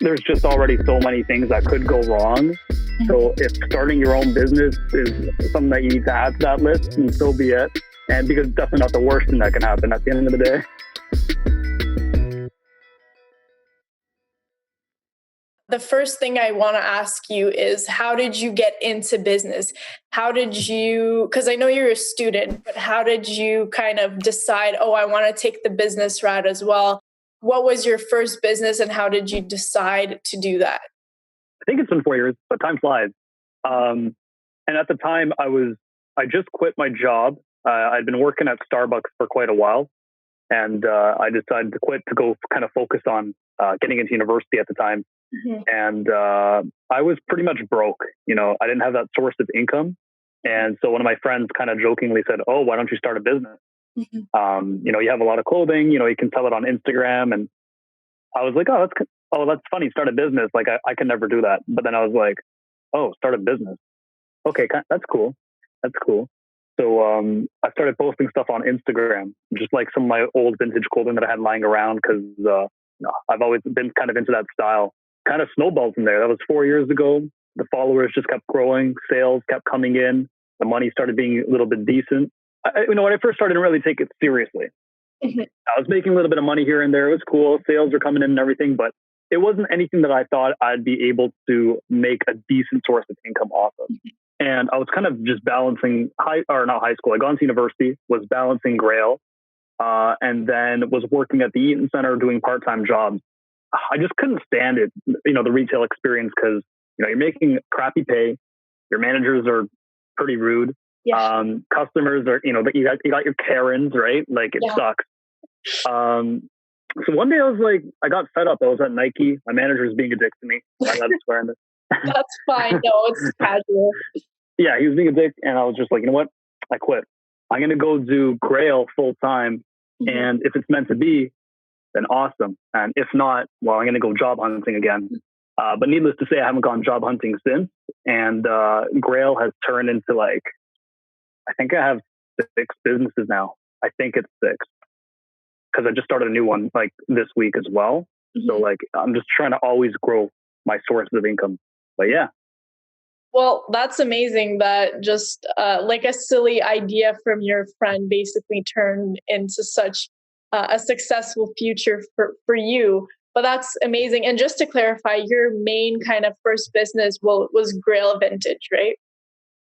there's just already so many things that could go wrong. So if starting your own business is something that you need to add to that list, then so be it. And because it's definitely not the worst thing that can happen at the end of the day. The first thing I want to ask you is, how did you get into business? Because I know you're a student, but how did you kind of decide, oh, I want to take the business route as well? What was your first business and how did you decide to do that? I think it's been 4 years, but time flies. And at the time I just quit my job. I'd been working at Starbucks for quite a while. And I decided to quit to go kind of focus on getting into university at the time. Mm-hmm. And I was pretty much broke. I didn't have that source of income. And so one of my friends kind of jokingly said, oh, why don't you start a business? Mm-hmm. You have a lot of clothing, you can sell it on Instagram. And I was like, that's funny. Start a business. Like I can never do that. But then I was like, oh, start a business. Okay. That's cool. So I started posting stuff on Instagram, just like some of my old vintage clothing that I had lying around because I've always been kind of into that style. Kind of snowballed from there. That was 4 years ago. The followers just kept growing. Sales kept coming in. The money started being a little bit decent. When I first started, I didn't really take it seriously. Mm-hmm. I was making a little bit of money here and there. It was cool. Sales were coming in and everything, but it wasn't anything that I thought I'd be able to make a decent source of income off of. Mm-hmm. And I was kind of just balancing not high school. I got into university, was balancing Grail, and then was working at the Eaton Center doing part-time jobs. I just couldn't stand it, the retail experience, because, you're making crappy pay. Your managers are pretty rude. Yeah. Customers are, you got your Karens, right? Like it sucks. So one day I got fed up. I was at Nike. My manager was being a dick to me. I got to swear in this. That's fine. No, it's casual. Yeah, he was being a dick. And I was just like, you know what? I quit. I'm going to go do Grail full time. Mm-hmm. And if it's meant to be, then awesome. And if not, well, I'm going to go job hunting again. But needless to say, I haven't gone job hunting since. And Grail has turned into I think I have 6 businesses now. I think it's 6. Because I just started a new one this week as well. Mm-hmm. So I'm just trying to always grow my sources of income. But yeah. Well, that's amazing that just a silly idea from your friend basically turned into such a successful future for you. But that's amazing. And just to clarify, your main kind of first business was Grail Vintage, right?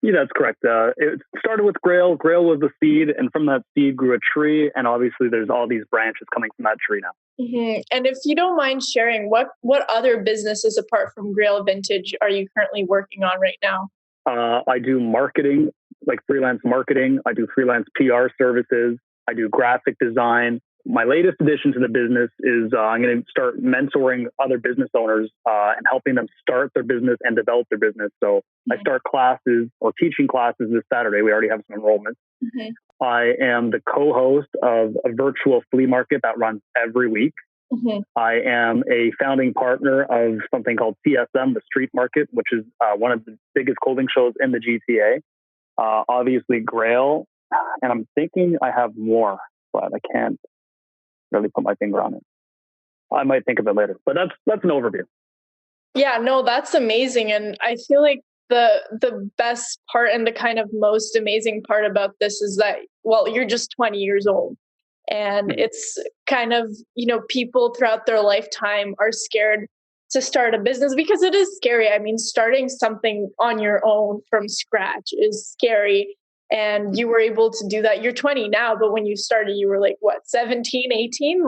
Yeah, that's correct. It started with Grail. Grail was the seed, and from that seed grew a tree. And obviously, there's all these branches coming from that tree now. Mm-hmm. And if you don't mind sharing, what other businesses apart from Grail Vintage are you currently working on right now? I do marketing, like freelance marketing. I do freelance PR services. I do graphic design. My latest addition to the business is I'm going to start mentoring other business owners and helping them start their business and develop their business. So I start classes or teaching classes this Saturday. We already have some enrollments. Mm-hmm. I am the co-host of a virtual flea market that runs every week. Mm-hmm. I am a founding partner of something called TSM, the Street Market, which is one of the biggest clothing shows in the GTA. Obviously, Grail. And I'm thinking I have more, but I can't really put my finger on it. I might think of it later, but that's an overview. Yeah, no, that's amazing. And I feel like the best part and the kind of most amazing part about this is that, well, you're just 20 years old. And it's kind of, people throughout their lifetime are scared to start a business because it is scary. I mean, starting something on your own from scratch is scary. And you were able to do that. You're 20 now, but when you started, you were 17, 18?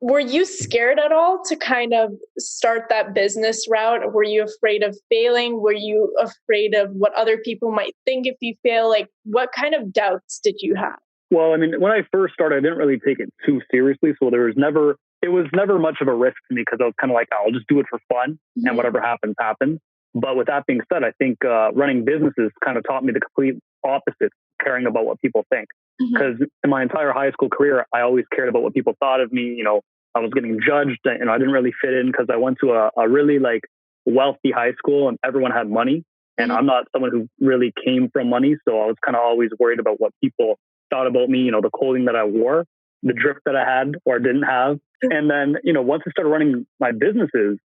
Were you scared at all to kind of start that business route? Were you afraid of failing? Were you afraid of what other people might think if you fail? What kind of doubts did you have? Well, I mean, when I first started, I didn't really take it too seriously. So it was never much of a risk to me because I was kind of I'll just do it for fun and whatever happens, happens. But with that being said, I think running businesses kind of taught me the complete opposite, caring about what people think. Because in my entire high school career, I always cared about what people thought of me. I was getting judged and I didn't really fit in because I went to a really wealthy high school and everyone had money. And I'm not someone who really came from money. So I was kind of always worried about what people thought about me, the clothing that I wore. the drip that I had or didn't have. And then, once I started running my businesses,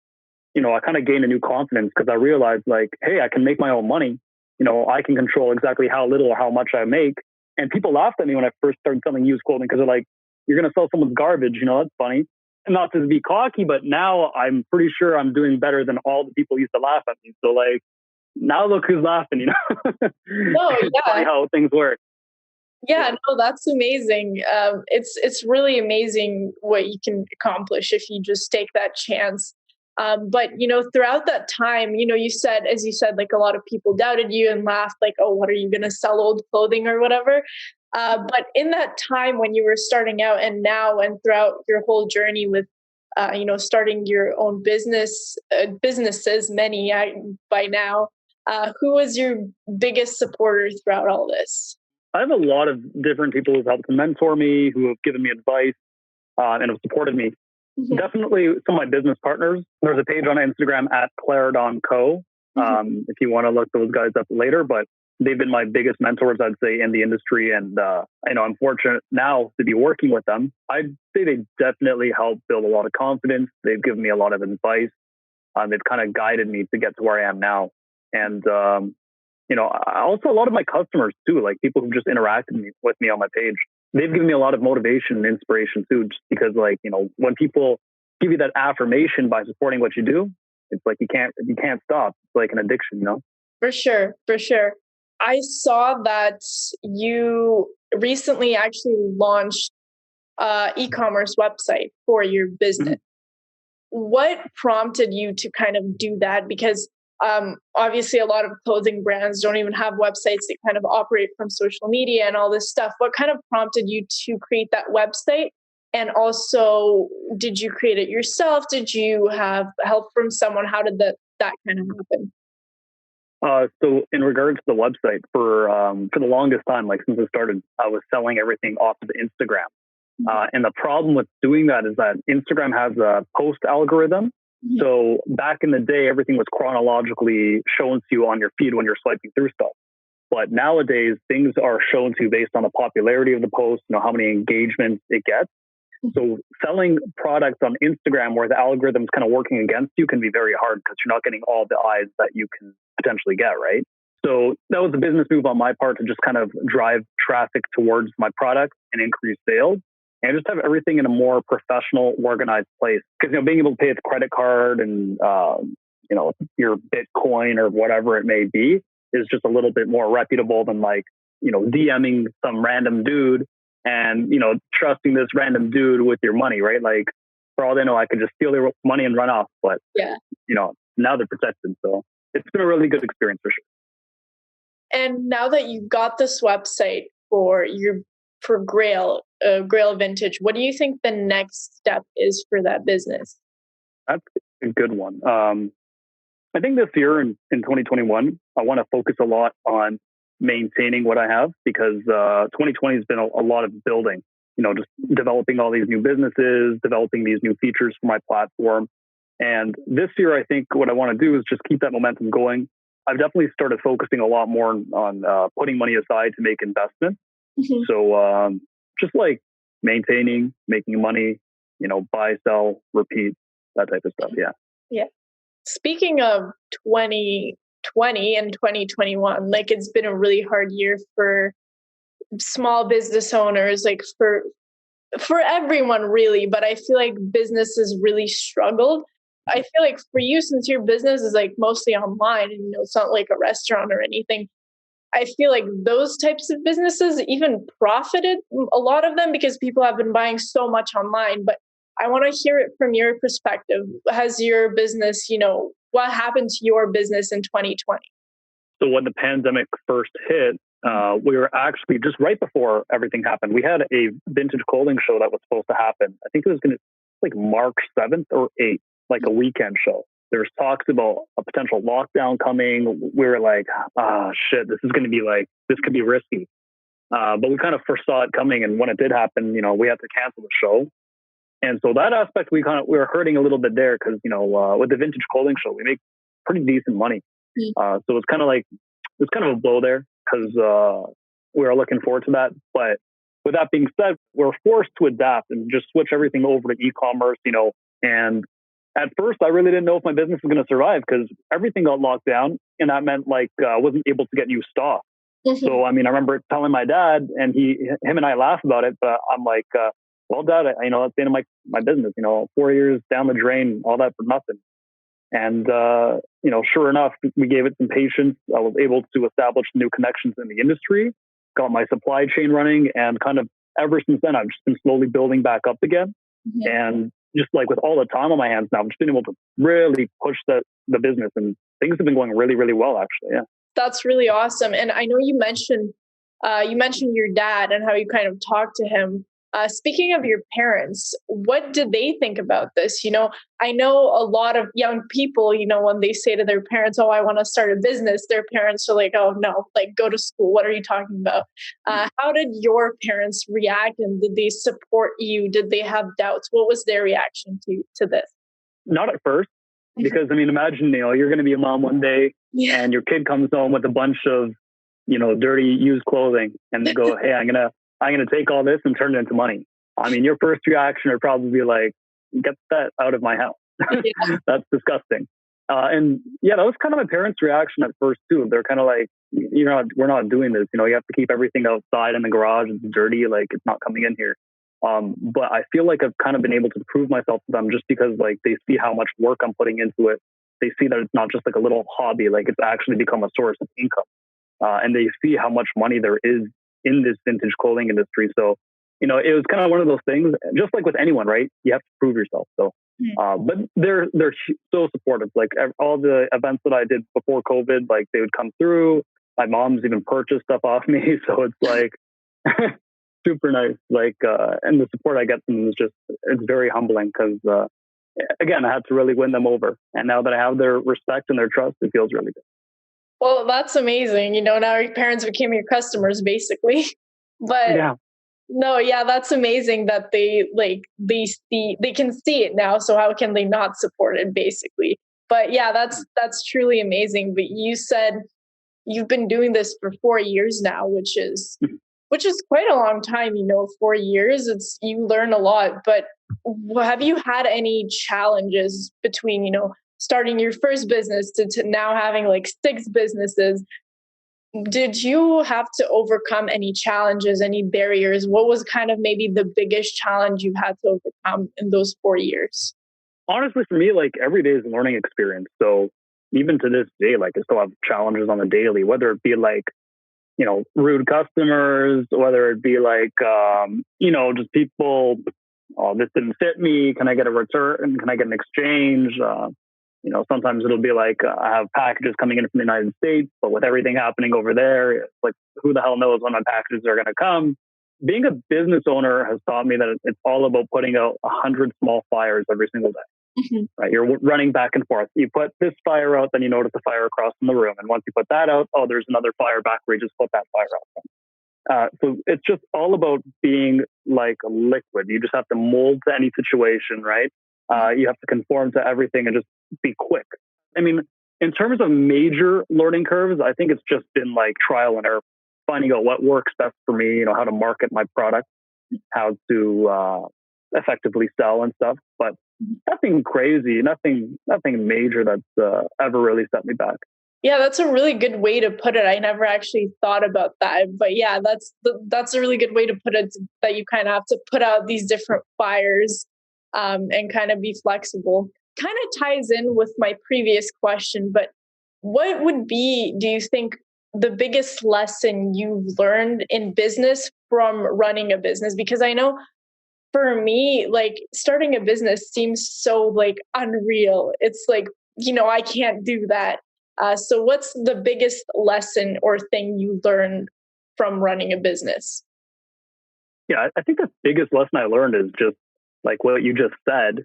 I kind of gained a new confidence because I realized like, hey, I can make my own money. I can control exactly how little or how much I make. And people laughed at me when I first started selling used clothing because they're like, you're going to sell someone's garbage. That's funny. And not to be cocky, but now I'm pretty sure I'm doing better than all the people who used to laugh at me. So like, now look who's laughing, No, It's yeah. funny how things work. Yeah, no, that's amazing. It's really amazing what you can accomplish if you just take that chance. But throughout that time, you said, as you said, like a lot of people doubted you and laughed, like, "Oh, what are you going to sell old clothing or whatever?" But in that time when you were starting out, and now, and throughout your whole journey with, starting your own businesses, many by now, who was your biggest supporter throughout all this? I have a lot of different people who've helped to mentor me, who have given me advice, and have supported me. Mm-hmm. Definitely some of my business partners. There's a page on Instagram at Claridon Co. If you want to look those guys up later, but they've been my biggest mentors, I'd say, in the industry. And, I'm fortunate now to be working with them. I'd say they definitely helped build a lot of confidence. They've given me a lot of advice. They've kind of guided me to get to where I am now. And, also a lot of my customers too, like people who just interacted with me on my page, they've given me a lot of motivation and inspiration too, just because like, when people give you that affirmation by supporting what you do, it's like, you can't stop. It's like an addiction, For sure. For sure. I saw that you recently actually launched e-commerce website for your business. What prompted you to kind of do that? Because obviously a lot of clothing brands don't even have websites that kind of operate from social media and all this stuff. What kind of prompted you to create that website? And also, did you create it yourself? Did you have help from someone? How did that kind of happen? So in regards to the website, for the longest time, like since I started, I was selling everything off of Instagram. And the problem with doing that is that Instagram has a post algorithm. So back in the day, everything was chronologically shown to you on your feed when you're swiping through stuff. But nowadays, things are shown to you based on the popularity of the post, how many engagements it gets. So selling products on Instagram where the algorithm's kind of working against you can be very hard because you're not getting all the eyes that you can potentially get, right? So that was a business move on my part to just kind of drive traffic towards my product and increase sales. And just have everything in a more professional, organized place. Because being able to pay with credit card and your Bitcoin or whatever it may be is just a little bit more reputable than like DMing some random dude and trusting this random dude with your money, right? Like for all they know, I could just steal their money and run off. But yeah, now they're protected, so it's been a really good experience for sure. And now that you've got this website for Grail Vintage, what do you think the next step is for that business? That's a good one. I think this year in 2021, I want to focus a lot on maintaining what I have because 2020 has been a lot of building, just developing all these new businesses, developing these new features for my platform. And this year, I think what I want to do is just keep that momentum going. I've definitely started focusing a lot more on putting money aside to make investments. So just like maintaining, making money, buy, sell, repeat, that type of stuff. Yeah. Yeah. Speaking of 2020 and 2021, like it's been a really hard year for small business owners, like for everyone really, but I feel like businesses really struggled. I feel like for you, since your business is like mostly online and it's not like a restaurant or anything, I feel like those types of businesses even profited, a lot of them, because people have been buying so much online. But I want to hear it from your perspective. Has your business, what happened to your business in 2020? So when the pandemic first hit, we were actually just right before everything happened. We had a vintage clothing show that was supposed to happen. I think it was going to like March 7th or 8th, like a weekend show. There was talks about a potential lockdown coming. We were like, shit, this is going to be like, this could be risky. But we kind of foresaw it coming. And when it did happen, we had to cancel the show. And so that aspect, we were hurting a little bit there because, with the vintage clothing show, we make pretty decent money. So it's kind of a blow there because we were looking forward to that. But with that being said, we're forced to adapt and just switch everything over to e-commerce, and at first I really didn't know if my business was going to survive because everything got locked down, and that meant I wasn't able to get new stock. So, I remember telling my dad, and him and I laugh about it, but I'm like, well, Dad, that's the end of my business, 4 years down the drain, all that for nothing. And, sure enough, we gave it some patience. I was able to establish new connections in the industry, got my supply chain running, and kind of ever since then, I've just been slowly building back up again. And just like with all the time on my hands now, I've just been able to really push the business, and things have been going really, really well, actually. Yeah. That's really awesome. And I know you mentioned your dad and how you kind of talked to him. Speaking of your parents, what did they think about this? I know a lot of young people, when they say to their parents, "Oh, I want to start a business," their parents are like, "Oh, no, like go to school. What are you talking about?" How did your parents react, and did they support you? Did they have doubts? What was their reaction to this? Not at first, because imagine, you're going to be a mom one day, and your kid comes home with a bunch of, dirty used clothing, and they go, "Hey, I'm gonna take all this and turn it into money." Your first reaction would probably be like, "Get that out of my house." That's disgusting. And yeah, that was kind of my parents' reaction at first too. They're kind of like, we're not doing this. You have to keep everything outside in the garage. It's dirty. Like, it's not coming in here. But I feel like I've kind of been able to prove myself to them just because they see how much work I'm putting into it. They see that it's not just like a little hobby, like it's actually become a source of income. And they see how much money there is in this vintage clothing industry. So, it was kind of one of those things, just like with anyone, right? You have to prove yourself. So, but they're so supportive. Like all the events that I did before COVID, they would come through. My mom's even purchased stuff off me. So it's super nice. And the support I get from them it's very humbling because, again, I had to really win them over. And now that I have their respect and their trust, it feels really good. Well, that's amazing. Now your parents became your customers basically. But yeah. No, yeah, that's amazing that they can see it now. So how can they not support it basically? But yeah, that's truly amazing. But you said you've been doing this for 4 years now, which is quite a long time, 4 years. You learn a lot, but have you had any challenges between, starting your first business to now having 6 businesses? Did you have to overcome any challenges, any barriers? What was kind of maybe the biggest challenge you had to overcome in those 4 years? Honestly, for me, every day is a learning experience. So even to this day, I still have challenges on the daily, whether it be rude customers, whether it be just people, "Oh, this didn't fit me. Can I get a return? Can I get an exchange?" Sometimes it'll be I have packages coming in from the United States, but with everything happening over there, it's who the hell knows when my packages are going to come. Being a business owner has taught me that it's all about putting out 100 small fires every single day. Right? You're running back and forth. You put this fire out, then you notice a fire across in the room. And once you put that out, oh, there's another fire back where you just put that fire out. So it's just all about being like a liquid. You just have to mold to any situation, right? You have to conform to everything and just be quick. In terms of major learning curves, I think it's just been trial and error, finding out what works best for me, how to market my product, how to effectively sell and stuff. But nothing crazy, nothing major that's ever really set me back. Yeah, that's a really good way to put it. I never actually thought about that. But yeah, that's a really good way to put it, that you kind of have to put out these different fires and kind of be flexible. Kind of ties in with my previous question, but what would be, do you think, the biggest lesson you've learned in business from running a business? Because I know for me, starting a business seems so unreal. It's I can't do that. So what's the biggest lesson or thing you learned from running a business? Yeah, I think the biggest lesson I learned is just what you just said,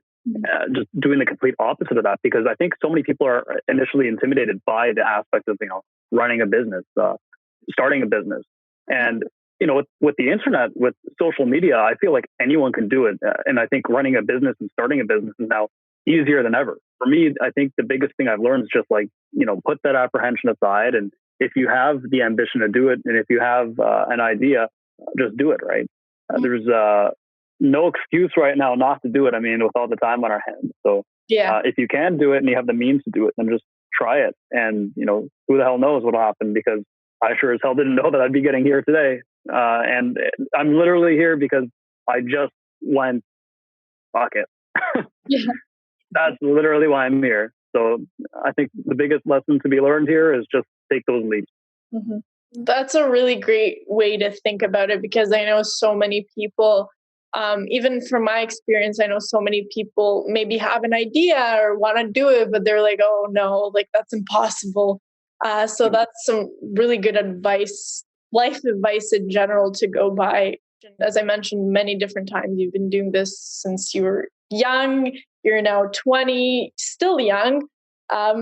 just doing the complete opposite of that, because I think so many people are initially intimidated by the aspect of, running a business, starting a business. And, with the internet, with social media, I feel like anyone can do it. And I think running a business and starting a business is now easier than ever. For me, I think the biggest thing I've learned is just put that apprehension aside. And if you have the ambition to do it, and if you have an idea, just do it, right? Mhm. There's no excuse right now not to do it. I mean, with all the time on our hands. So Yeah. if you can do it and you have the means to do it, then just try it. And, who the hell knows what'll happen, because I sure as hell didn't know that I'd be getting here today. And I'm literally here because I just went, fuck it. Yeah. That's literally why I'm here. So I think the biggest lesson to be learned here is just take those leaps. Mhm. That's a really great way to think about it, because I know so many people, even from my experience, I know so many people maybe have an idea or want to do it, but they're like, oh no, like that's impossible. So Mhm. that's some really good advice, life advice in general to go by. As I mentioned many different times, you've been doing this since you were young. You're now 20, still young.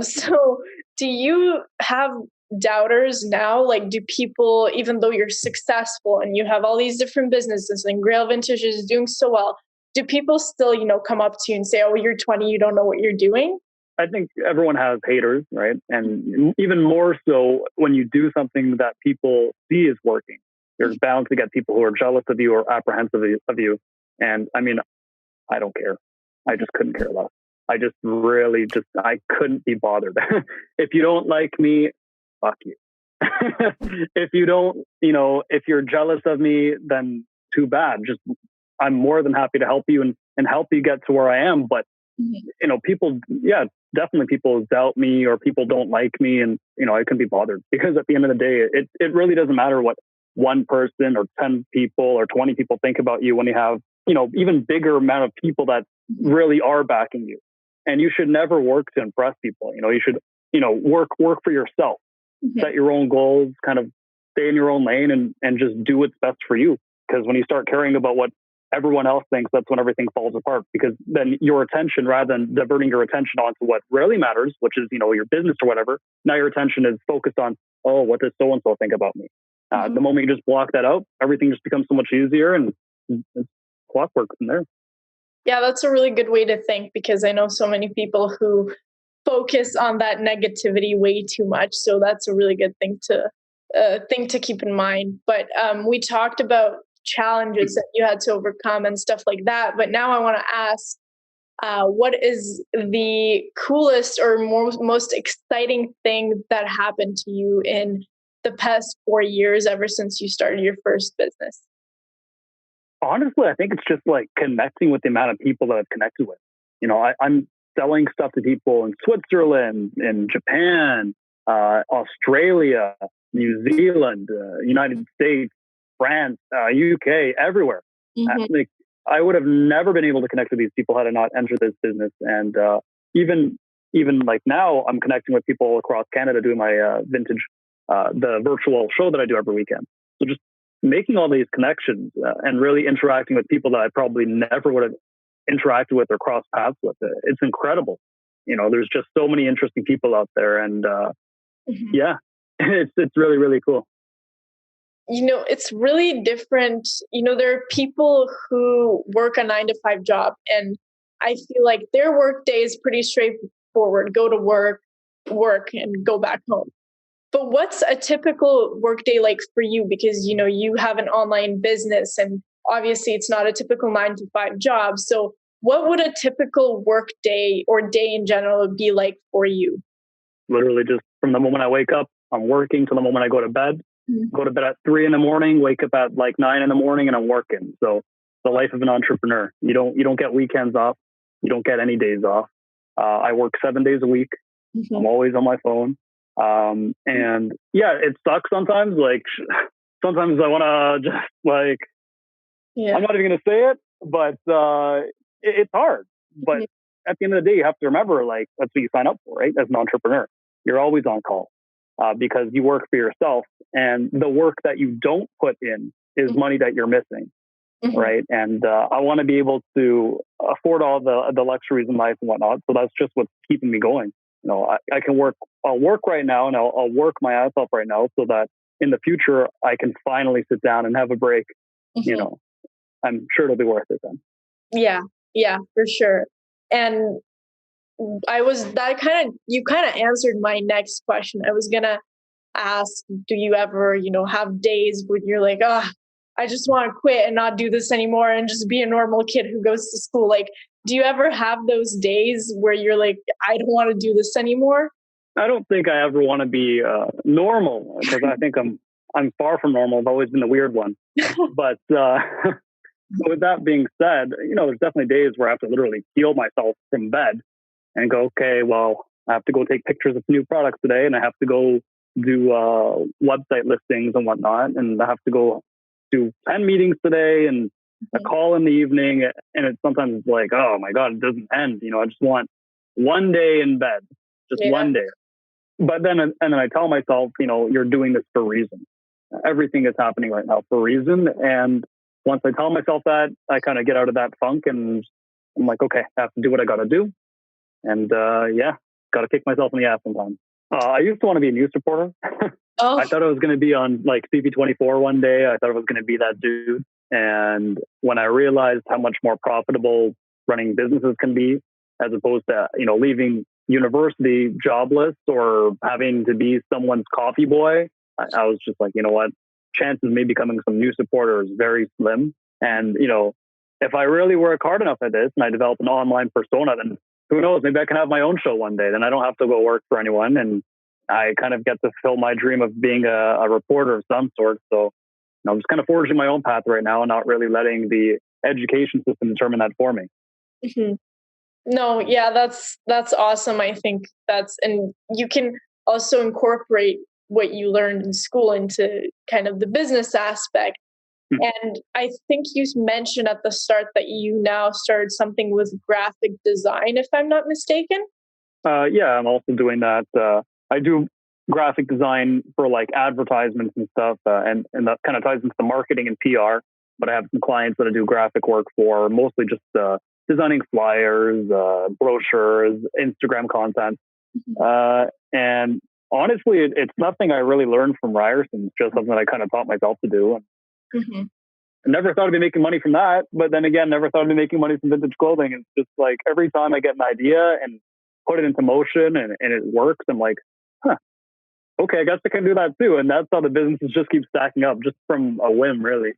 So do you have doubters now? Like, do people, even though you're successful and you have all these different businesses and Grail Vintage is doing so well, do people still, come up to you and say, oh, you're 20, you don't know what you're doing? I think everyone has haters, right? And even more so when you do something that people see is working, there's bound to get people who are jealous of you or apprehensive of you. And I mean, I don't care. I just couldn't care less. I just really I couldn't be bothered. If you don't like me, fuck you. If you don't, if you're jealous of me, then too bad. Just, I'm more than happy to help you and help you get to where I am. But, Mhm. people, yeah, definitely people doubt me or people don't like me. And, I couldn't be bothered, because at the end of the day, it really doesn't matter what one person or 10 people or 20 people think about you when you have, even bigger amount of people that really are backing you. And you should never work to impress people. You should, work for yourself, Mhm. set your own goals, kind of stay in your own lane, and just do what's best for you. Because when you start caring about what everyone else thinks, that's when everything falls apart. Because then your attention, rather than diverting your attention onto what really matters, which is, your business or whatever, now your attention is focused on, oh, what does so and so think about me? Mhm. The moment you just block that out, everything just becomes so much easier, and it's clockwork from there. Yeah, that's a really good way to think, because I know so many people who focus on that negativity way too much. So that's a really good thing to keep in mind. But we talked about challenges that you had to overcome and stuff like that. But now I want to ask, what is the coolest or most exciting thing that happened to you in the past 4 years, ever since you started your first business? Honestly, I think it's just like connecting with the amount of people that I've connected with. I'm selling stuff to people in Switzerland, in Japan, Australia, New Zealand, United States, France, UK, everywhere. Hmm. Like, I would have never been able to connect with these people had I not entered this business. And even even like now, I'm connecting with people across Canada doing my vintage, the virtual show that I do every weekend. So just making all these connections and really interacting with people that I probably never would have interacted with or crossed paths with. It's incredible. There's just so many interesting people out there, and Hmm. yeah, it's really really cool. It's really different. There are people who work a 9 to 5 job, and I feel like their work day is pretty straightforward: go to work, work, and go back home. But what's a typical workday like for you? Because you have an online business, and obviously it's not a typical 9 to 5 job. So what would a typical work day or day in general be like for you? Literally, just from the moment I wake up, I'm working to the moment I go to bed. Mhm. Go to bed at 3 in the morning, wake up at like 9 in the morning, and I'm working. So the life of an entrepreneur. You don't get weekends off. You don't get any days off. I work 7 days a week. Mhm. I'm always on my phone. And yeah, it sucks sometimes. Like sometimes I want to just like, I'm Yeah. not even going to say it, but it's hard. But Mhm. at the end of the day, you have to remember, like, that's what you sign up for, right? As an entrepreneur, you're always on call because you work for yourself, and the work that you don't put in is money that you're missing, Mhm. right? And I want to be able to afford all the luxuries in life and whatnot. So that's just what's keeping me going. I can work. I'll work right now, and I'll work my ass off right now, so that in the future I can finally sit down and have a break. You Mhm. know, I'm sure it'll be worth it then. Yeah. Yeah, for sure. And I was that kind of you kind of answered my next question. I was gonna ask, do you ever, have days when you're like, ah, I just want to quit and not do this anymore and just be a normal kid who goes to school. Like, do you ever have those days where you're like, I don't want to do this anymore? I don't think I ever want to be normal, because I think I'm far from normal. I've always been the weird one. But with that being said, there's definitely days where I have to literally heal myself from bed and go, okay, well, I have to go take pictures of new products today, and I have to go do website listings and whatnot, and I have to go do 10 meetings today and a call in the evening. And it's sometimes like, oh my God, it doesn't end. I just want one day in bed, just one day. But then I tell myself, you're doing this for a reason. Everything is happening right now for a reason. And once I tell myself that, I kind of get out of that funk, and I'm like, okay, I have to do what I got to do. And got to kick myself in the ass sometimes. I used to want to be a news reporter. I thought I was going to be on like CP24 one day. I thought I was going to be that dude. And when I realized how much more profitable running businesses can be, as opposed to, leaving university jobless or having to be someone's coffee boy, I was just like, you know what? Chances of me becoming some news reporter is very slim. And, if I really work hard enough at this and I develop an online persona, then who knows, maybe I can have my own show one day. Then I don't have to go work for anyone. And I kind of get to fulfill my dream of being a reporter of some sort. So I'm just kind of forging my own path right now and not really letting the education system determine that for me. Mm-hmm. No, yeah, that's awesome. I think and you can also incorporate what you learned in school into kind of the business aspect. And I think you mentioned at the start that you now started something with graphic design, if I'm not mistaken. I'm also doing that. I do graphic design for like advertisements and stuff, and that kind of ties into the marketing and PR. But I have some clients that I do graphic work for, mostly just designing flyers, brochures, Instagram content. And honestly, it's nothing I really learned from Ryerson. It's just something I kind of taught myself to do. I never thought I'd be making money from that, but then again, never thought I'd be making money from vintage clothing. It's just like every time I get an idea and put it into motion and it works, I'm like, okay, I guess I can do that too. And that's how the businesses just keep stacking up, just from a whim, really.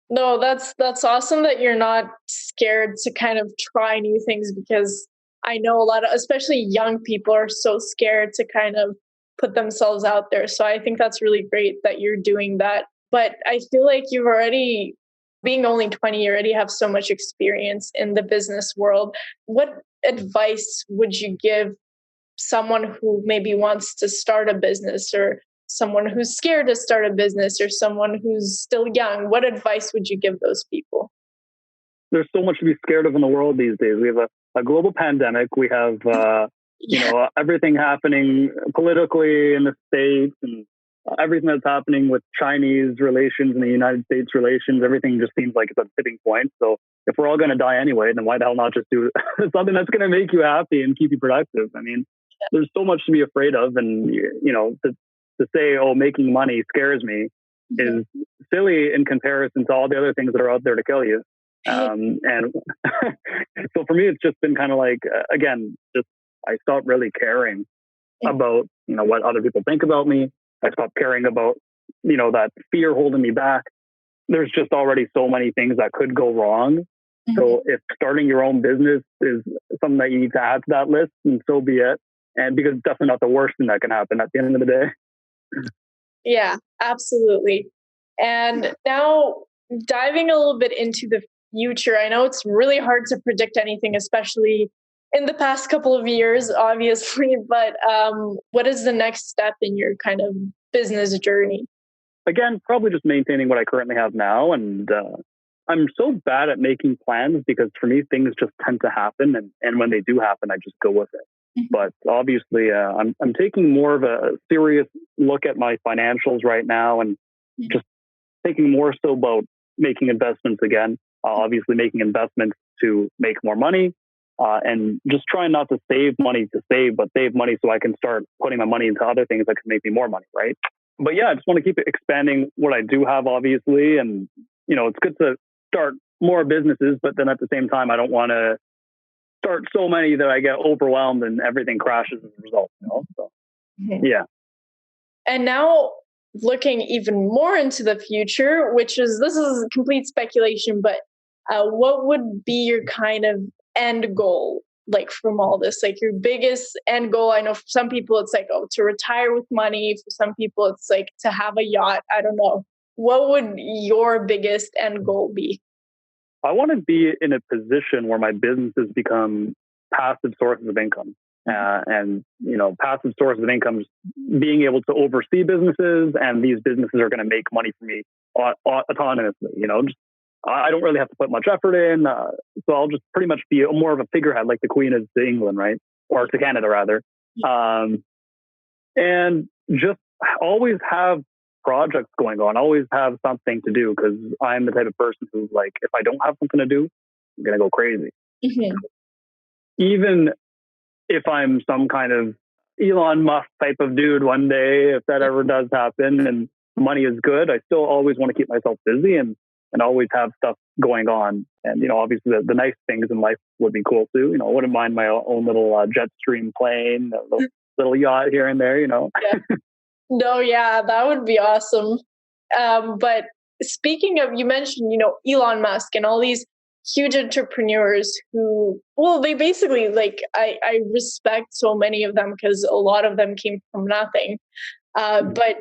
No, that's awesome that you're not scared to kind of try new things, because I know a lot of, especially young people, are so scared to kind of put themselves out there. So I think that's really great that you're doing that. But I feel like you've already, being only 20, you already have so much experience in the business world. What advice would you give someone who maybe wants to start a business, or someone who's scared to start a business, or someone who's still young? What advice would you give those people? There's so much to be scared of in the world these days. We have a global pandemic. We have, everything happening politically in the States, and everything that's happening with Chinese relations and the United States relations. Everything just seems like it's a tipping point. So if we're all going to die anyway, then why the hell not just do something that's going to make you happy and keep you productive? I mean, there's so much to be afraid of. And, to say, oh, making money scares me is silly in comparison to all the other things that are out there to kill you. And so for me, it's just been kind of like, again, just I stopped really caring about, what other people think about me. I stopped caring about, that fear holding me back. There's just already so many things that could go wrong. So if starting your own business is something that you need to add to that list, then so be it. And because it's definitely not the worst thing that can happen at the end of the day. Yeah, absolutely. And now diving a little bit into the future, I know it's really hard to predict anything, especially in the past couple of years, obviously, but what is the next step in your kind of business journey? Again, probably just maintaining what I currently have now. And I'm so bad at making plans, because for me, things just tend to happen. And when they do happen, I just go with it. But obviously, I'm taking more of a serious look at my financials right now, and just thinking more so about making investments again. Obviously, making investments to make more money, and just trying not to save money to save, but save money so I can start putting my money into other things that can make me more money, right? But yeah, I just want to keep expanding what I do have, obviously. And, it's good to start more businesses, but then at the same time, I don't want to start so many that I get overwhelmed and everything crashes as a result. So yeah. And now looking even more into the future, this is complete speculation, but what would be your kind of end goal, like from all this, like your biggest end goal? I know for some people it's like, oh, to retire with money. For some people it's like to have a yacht. I don't know. What would your biggest end goal be? I want to be in a position where my businesses become passive sources of income. And, passive sources of income, just being able to oversee businesses, and these businesses are going to make money for me autonomously. I don't really have to put much effort in. So I'll just pretty much be more of a figurehead, like the Queen is to England, right? Or to Canada, rather. And just always have projects going on, always have something to do, because I'm the type of person who's like, if I don't have something to do, I'm going to go crazy. Mm-hmm. Even if I'm some kind of Elon Musk type of dude one day, if that ever does happen and money is good, I still always want to keep myself busy and always have stuff going on. And, obviously the nice things in life would be cool too. I wouldn't mind my own little jet stream plane, a little yacht here and there, Yeah. No, yeah, that would be awesome. But speaking of, you mentioned, Elon Musk and all these huge entrepreneurs who, well, they basically, like, I respect so many of them because a lot of them came from nothing. But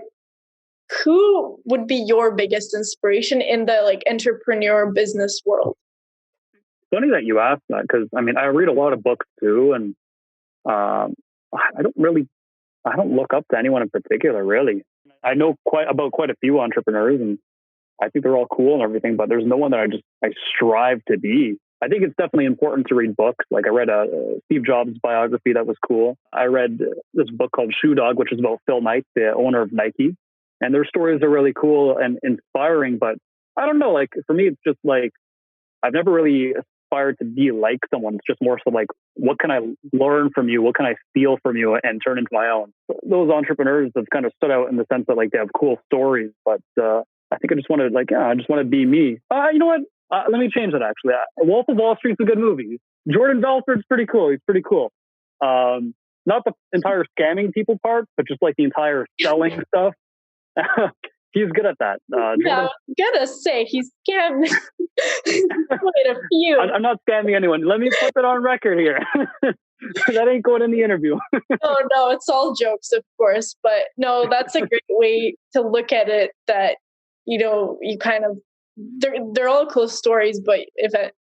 who would be your biggest inspiration in the like entrepreneur business world? Funny that you asked that, because I read a lot of books too, and I don't look up to anyone in particular, really. I know quite a few entrepreneurs, and I think they're all cool and everything, but there's no one that I strive to be. I think it's definitely important to read books. Like I read a Steve Jobs biography that was cool. I read this book called Shoe Dog, which is about Phil Knight, the owner of Nike. And their stories are really cool and inspiring, but I don't know, like for me, it's just like, I've never really aspired to be like someone. It's just more so like, what can I learn from you? What can I steal from you and turn into my own? Those entrepreneurs have kind of stood out in the sense that like they have cool stories, but I think I just want to be me. You know what? Let me change that actually. Wolf of Wall Street's a good movie. Jordan Belfort's pretty cool. He's pretty cool. Not the entire scamming people part, but just like the entire selling stuff. He's good at that. Yeah, I'm gonna say he's scammed quite a few. I'm not scamming anyone. Let me put that on record here. That ain't going in the interview. No, it's all jokes, of course. But no, that's a great way to look at it. That you kind of they're all close stories, but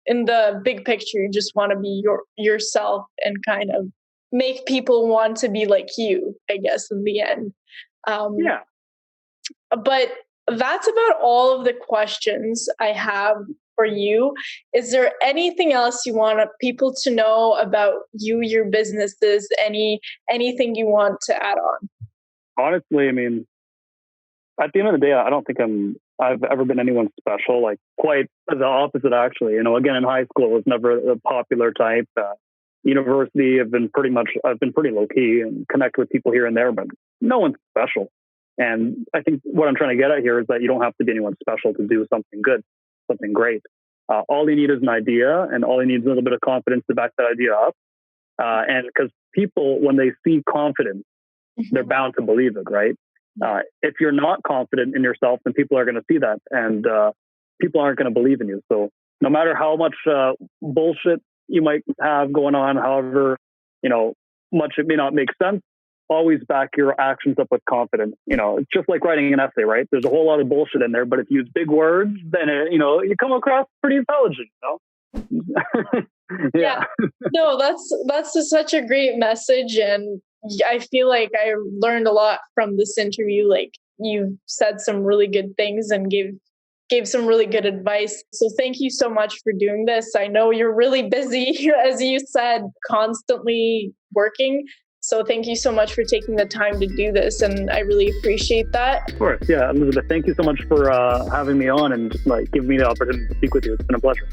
in the big picture, you just want to be yourself and kind of make people want to be like you, I guess, in the end. Yeah. But that's about all of the questions I have for you. Is there anything else you want people to know about you, your businesses, anything you want to add on? Honestly, at the end of the day, I don't think I've ever been anyone special, like quite the opposite, actually. Again, in high school, I was never a popular type. University, I've been pretty low key and connect with people here and there, but no one's special. And I think what I'm trying to get at here is that you don't have to be anyone special to do something good, something great. All you need is an idea, and all you need is a little bit of confidence to back that idea up. And because people, when they see confidence, they're bound to believe it, right? If you're not confident in yourself, then people are going to see that, and people aren't going to believe in you. So no matter how much bullshit you might have going on, however much it may not make sense, always back your actions up with confidence. It's just like writing an essay, right? There's a whole lot of bullshit in there, but if you use big words, then you come across pretty intelligent. Yeah. No, that's such a great message, and I feel like I learned a lot from this interview. Like, you said some really good things and gave some really good advice. So thank you so much for doing this. I know you're really busy, as you said, constantly working. So thank you so much for taking the time to do this, and I really appreciate that. Of course, yeah, Elizabeth, thank you so much for having me on and just giving me the opportunity to speak with you. It's been a pleasure.